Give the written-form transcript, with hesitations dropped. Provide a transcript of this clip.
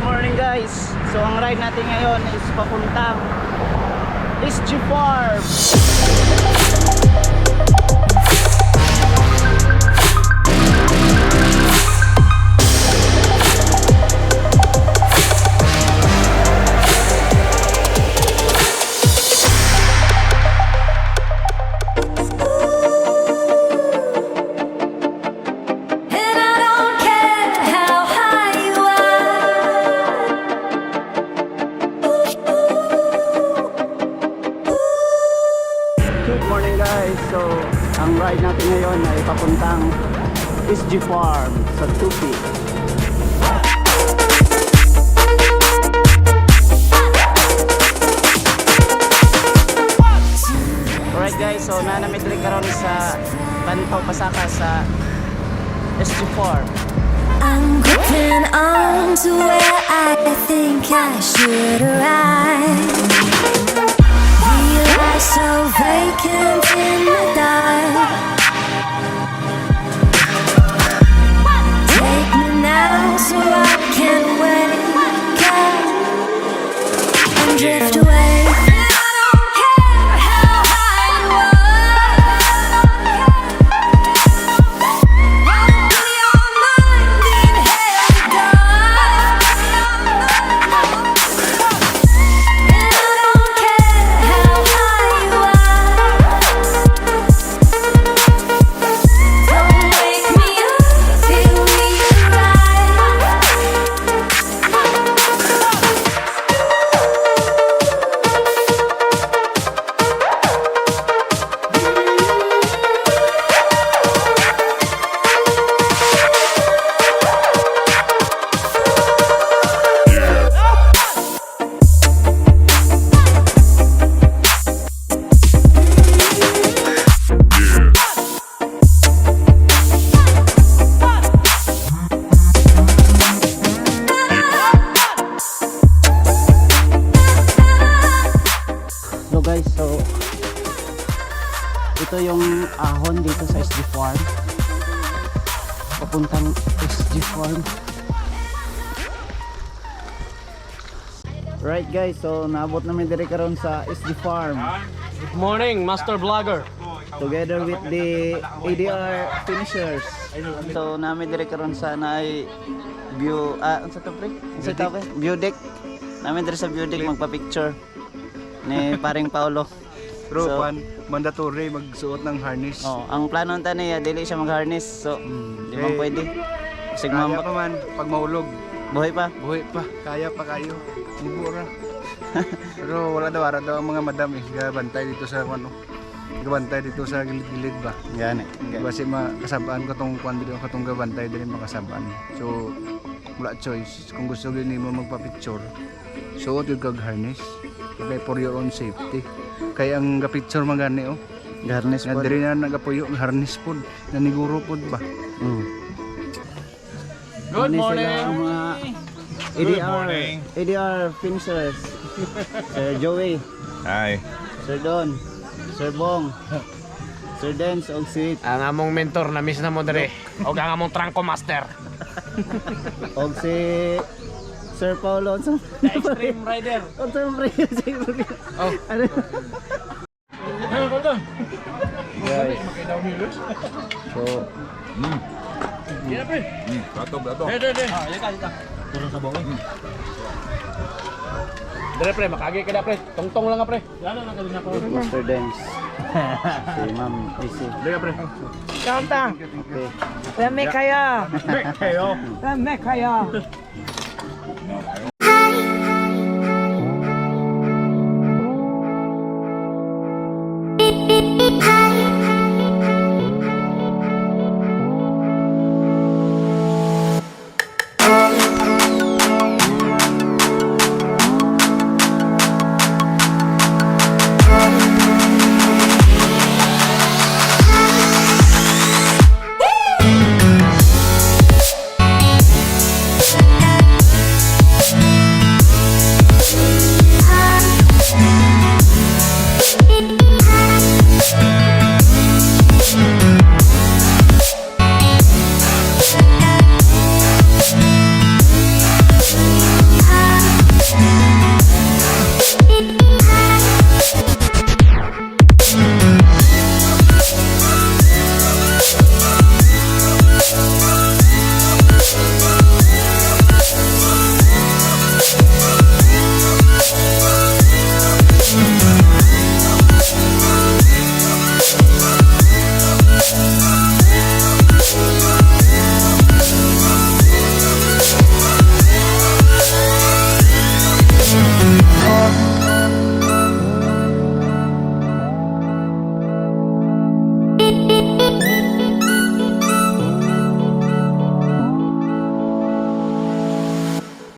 Good morning guys. So ang ride natin ngayon is papuntang SG Farm. Good morning guys. So ang ride natin ngayon ay papuntang SG Farm sa Tupi. Alright guys, so nanamit rin karon sa Bantaw Pasaka sa SG Farm. I'm gripping on to where I think I should arrive. Realize so vacant in the dark. Take me now so I can wake up and drift away. Guys, so ito yung ahon dito sa SG Farm, papuntang SG Farm. Right guys, so naabot namin dire karon sa SG Farm. Good morning, Master Vlogger. Together with the ADR finishers. So namin dire karon sa nay view, unsa to pre? Unsa to pre? View deck. Namin dire sa view deck magpa-picture ni paring Paulo. Pero So, mandatory magsuot ng harness. Oh, ang plano nita niya dili siya mag-harness. So, di man pwede. Sig Kaya pa man pag maulog. buhay pa. Buhay pa, kaya pa kayo. Ibura. Pero wala daw ang mga madam eh. Gabantay dito sa ano. Gabantay dito sa gilid-gilid ba. Gani. Kasi makasabaan ko tong kwan dito katong gabantay din makasabaan. So wala choice. Kung gusto gyud nimo magpa-picture, suot yung kag harness. Kaya for your own safety. Kaya ang ga-picture magani oh. Garnish Na po. diri na nagapuyo harness pod, naniguro pod ba. Good morning. Mga ADR finishers. Sir Joey, Hi. Sir Don, Sir Bong, Sir Dance og si Ang among mentor na miss na mo dire. O ang among trangko master. og si Sir Paulo. The Extreme Rider. Sir Oh. Ano? Guys. So, Bato. Dire pre, makagi ka na pre. Tungtong lang nga pre. Lalo na kami na ko. Mr. Dance. Si Ma'am Isi. Dire pre. Kanta, Okay. rame kaya, Kayo. rame kaya.